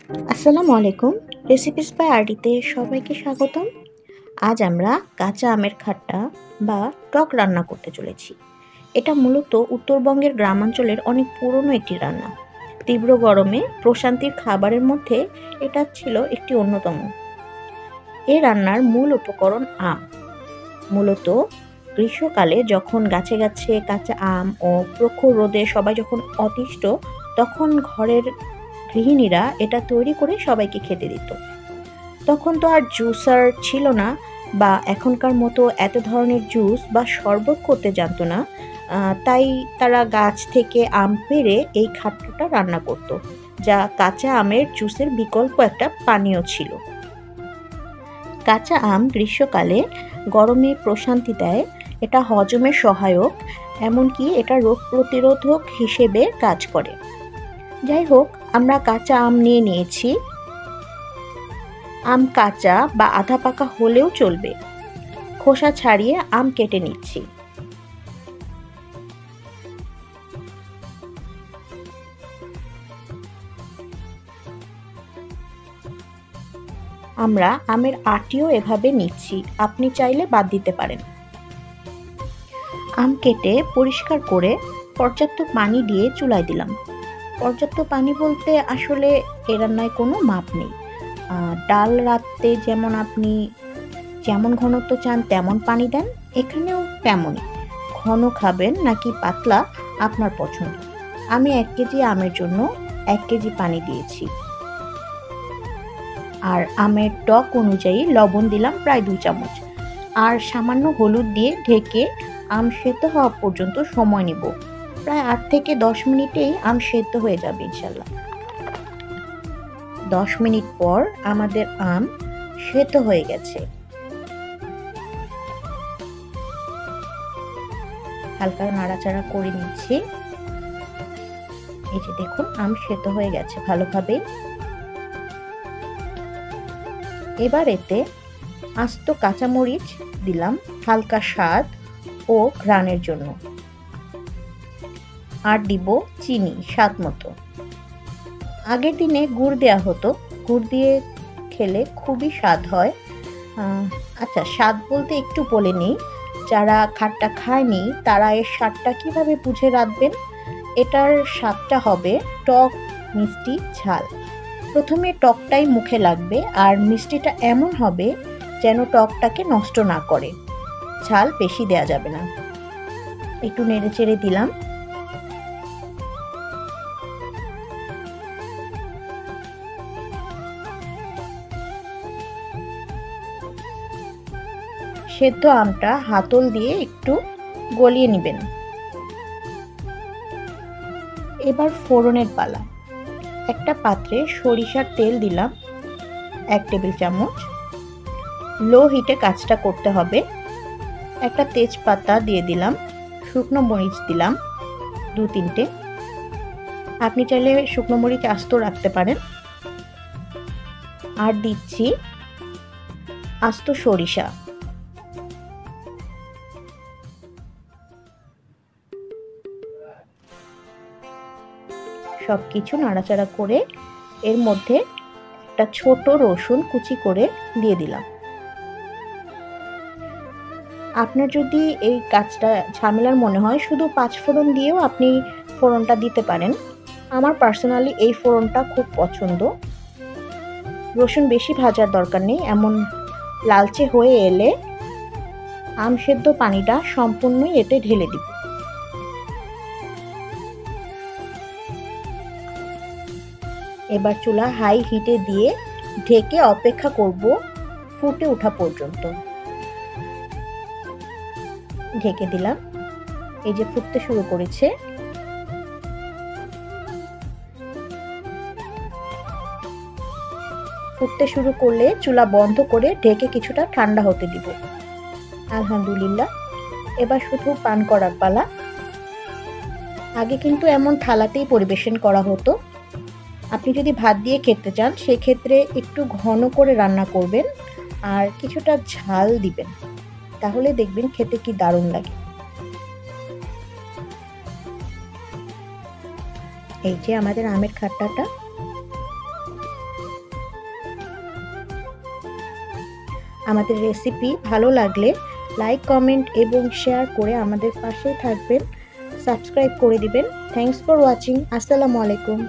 আসসালামু আলাইকুম। Recipes by আরডিতে সবাইকে স্বাগতম। আজ আমরা কাঁচা আমের খাট্টা বা টক রান্না করতে চলেছি। এটা মূলত উত্তরবঙ্গের গ্রামাঞ্চলের অনেক পুরনো একটি রান্না। তীব্র গরমে প্রশান্তির খাবারের মধ্যে এটা ছিল একটি অন্যতম। এই রান্নার মূল উপকরণ আম। মূলত গ্রীষ্মকালে যখন গাছে গাছে কাঁচা আম ও প্রখর রোদে সবাই যখন অতিষ্ঠ, তখন ঘরের গৃহিণীরা এটা তৈরি করে সবাইকে খেতে দিত। তখন তো আর জুসার ছিল না, বা এখনকার মতো এত ধরনের জুস বা শরবত করতে জানতো না। তাই তারা গাছ থেকে আম পেড়ে এই খাট্টাটা রান্না করত, যা কাঁচা আমের জুসের বিকল্প একটা পানীয় ছিল। কাঁচা আম গ্রীষ্মকালে গরমে প্রশান্তি দেয়, এটা হজমে সহায়ক, এমনকি এটা রোগ প্রতিরোধক হিসেবে কাজ করে। যাই হোক, আমরা কাঁচা আম নিয়ে নিয়েছি। আম কাঁচা বা আধা পাকা হলেও চলবে। খোসা ছাড়িয়ে আম কেটে নিচ্ছি। আমরা আমের আটিও এভাবে নিচ্ছি, আপনি চাইলে বাদ দিতে পারেন। আম কেটে পরিষ্কার করে পর্যাপ্ত পানি দিয়ে চুলায় দিলাম। পর্যাপ্ত পানি বলতে আসলে এ রান্নায় কোনো মাপ নেই। ডাল রাঁধতে যেমন আপনি যেমন ঘনত্ব চান তেমন পানি দেন, এখানেও তেমনই। ঘন খাবেন নাকি পাতলা, আপনার পছন্দ। আমি 1 কেজি আমের জন্য 1 কেজি পানি দিয়েছি। আর আমের টক অনুযায়ী লবণ দিলাম প্রায় 2 চামচ। আর সামান্য হলুদ দিয়ে ঢেকে আম সেদ্ধ হওয়া পর্যন্ত সময় নিব। প্রায় 8 থেকে 10 মিনিটেই আম সেদ্ধ হয়ে যাবে ইনশাল্লাহ। 10 মিনিট পর আমাদের আম সেদ্ধ হয়ে গেছে। হালকা নাড়াচাড়া করে নিচ্ছি। এই যে দেখুন, আম সেদ্ধ হয়ে গেছে ভালোভাবে। এবার এতে আস্ত কাঁচামরিচ দিলাম হালকা স্বাদ ও ঘ্রাণের জন্য। আর দিব চিনি স্বাদ মতো। আগের দিনে গুড় দেয়া হতো, গুড় দিয়ে খেলে খুবই স্বাদ হয়। আচ্ছা, স্বাদ বলতে একটু বলে নিই, যারা খাট্টা খায়নি তারা এর স্বাদটা কিভাবে বুঝে রাখবেন। এটার স্বাদটা হবে টক, মিষ্টি, ঝাল। প্রথমে টকটাই মুখে লাগবে, আর মিষ্টিটা এমন হবে যেন টকটাকে নষ্ট না করে। ঝাল বেশি দেয়া যাবে না। একটু নেড়ে চেড়ে দিলাম। সেদ্ধ আমটা হাতল দিয়ে একটু গলিয়ে নেবেন। এবার ফোড়নের পালা। একটা পাত্রে সরিষার তেল দিলাম 1 টেবিল চামচ। লো হিটে কাজটা করতে হবে। একটা তেজপাতা দিয়ে দিলাম, শুকনো মরিচ দিলাম 2-3টে। আপনি চাইলে শুকনো মরিচ আস্ত রাখতে পারেন। আর দিচ্ছি আস্ত সরিষা। সব কিছু নাড়াচাড়া করে এর মধ্যে একটা ছোট রসুন কুচি করে দিয়ে দিলাম। আপনার যদি এই কাজটা ঝামেলার মনে হয়, শুধু 5 ফোড়ন দিয়েও আপনি ফোড়নটা দিতে পারেন। আমার পার্সোনালি এই ফোড়নটা খুব পছন্দ। রসুন বেশি ভাজার দরকার নেই। এমন লালচে হয়ে এলে আম সেদ্ধ পানিটা সম্পূর্ণই এতে ঢেলে দিব। এবার চুলা হাই হিটে দিয়ে ঢেকে অপেক্ষা করব ফুটে ওঠা পর্যন্ত। ঢেকে দিলাম। এই যে ফুটতে শুরু করেছে। ফুটতে শুরু করলে চুলা বন্ধ করে ঢেকে কিছুটা ঠান্ডা হতে দিব। আলহামদুলিল্লাহ, এবার শুধু পান করার পালা। আগে কিন্তু এমন থালাতেই পরিবেশন করা হতো। আপনি যদি ভাত দিয়ে খেতে চান, সেক্ষেত্রে একটু ঘন করে রান্না করবেন আর কিছুটা ঝাল দিবেন, তাহলে দেখবেন খেতে কি দারুণ লাগে। এই যে আমাদের আমের খাট্টাটা আমাদের রেসিপি ভালো লাগলে লাইক, কমেন্ট এবং শেয়ার করে আমাদের পাশেই থাকবেন, সাবস্ক্রাইব করে দিবেন। Thanks for watching. আসসালামু আলাইকুম।